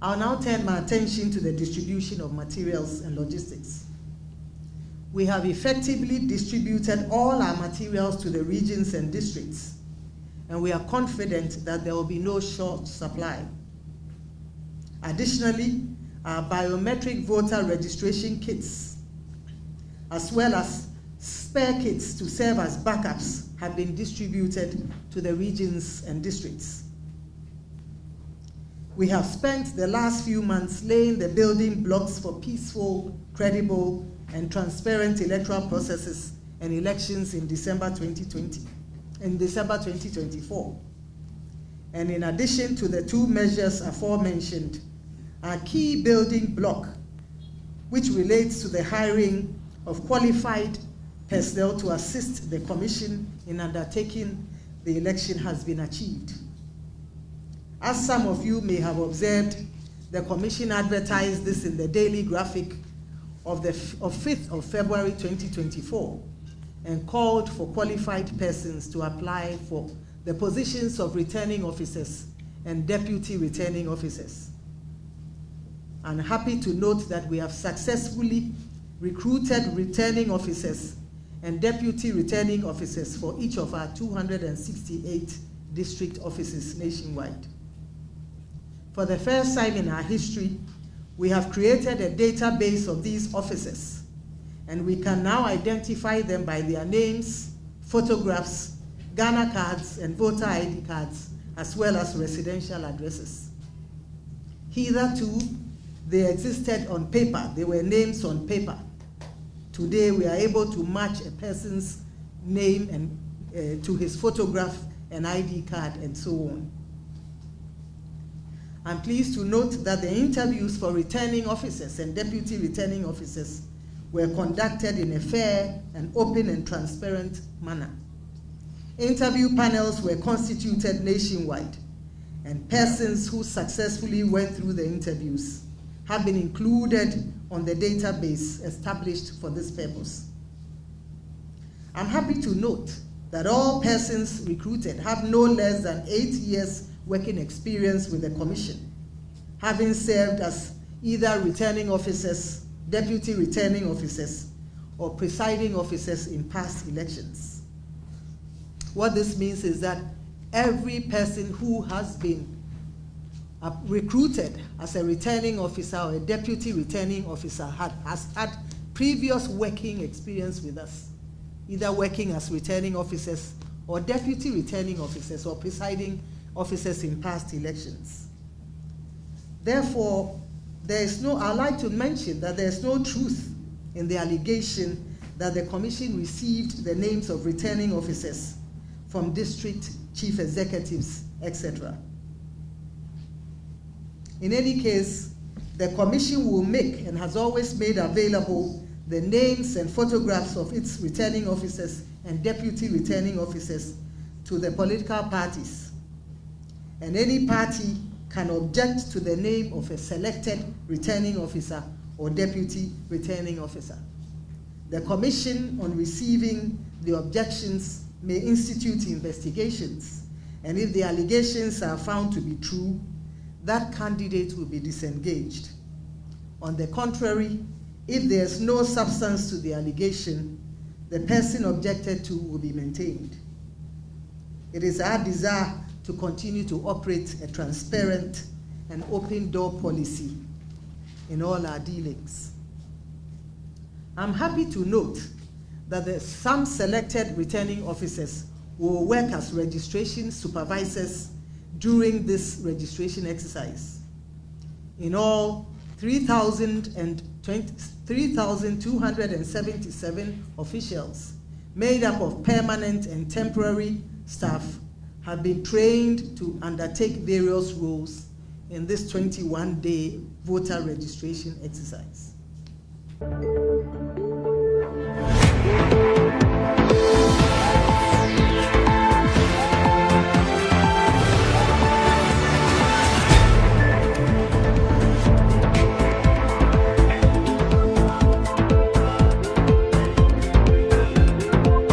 I'll now turn my attention to the distribution of materials and logistics. We have effectively distributed all our materials to the regions and districts, and we are confident that there will be no short supply. Additionally, our biometric voter registration kits, as well as spare kits to serve as backups, have been distributed to the regions and districts. We have spent the last few months laying the building blocks for peaceful, credible, and transparent electoral processes and elections in December 2024. And in addition to the two measures aforementioned, our key building block, which relates to the hiring of qualified personnel to assist the Commission in undertaking the election, has been achieved. As some of you may have observed, the Commission advertised this in the Daily Graphic of 5th of February 2024 and called for qualified persons to apply for the positions of returning officers and deputy returning officers. I'm happy to note that we have successfully recruited returning officers and deputy returning officers for each of our 268 district offices nationwide. For the first time in our history, we have created a database of these officers, and we can now identify them by their names, photographs, Ghana cards, and voter ID cards, as well as residential addresses. Hitherto, they existed on paper. They were names on paper. Today, we are able to match a person's name and to his photograph and ID card and so on. I'm pleased to note that the interviews for returning officers and deputy returning officers were conducted in a fair and open and transparent manner. Interview panels were constituted nationwide, and persons who successfully went through the interviews have been included on the database established for this purpose. I'm happy to note that all persons recruited have no less than 8 years working experience with the Commission, having served as either returning officers, deputy returning officers, or presiding officers in past elections. What this means is that every person who has been recruited as a returning officer or a deputy returning officer has had previous working experience with us, either working as returning officers or deputy returning officers or presiding officers in past elections. Therefore, I'd like to mention that there is no truth in the allegation that the Commission received the names of returning officers from district chief executives, etc. In any case, the Commission will make and has always made available the names and photographs of its returning officers and deputy returning officers to the political parties. And any party can object to the name of a selected returning officer or deputy returning officer. The Commission, on receiving the objections, may institute investigations, and if the allegations are found to be true, that candidate will be disengaged. On the contrary, if there is no substance to the allegation, the person objected to will be maintained. It is our desire to continue to operate a transparent and open door policy in all our dealings. I'm happy to note that some selected returning officers will work as registration supervisors during this registration exercise. In all, 3,277 officials, made up of permanent and temporary staff, have been trained to undertake various roles in this 21-day voter registration exercise.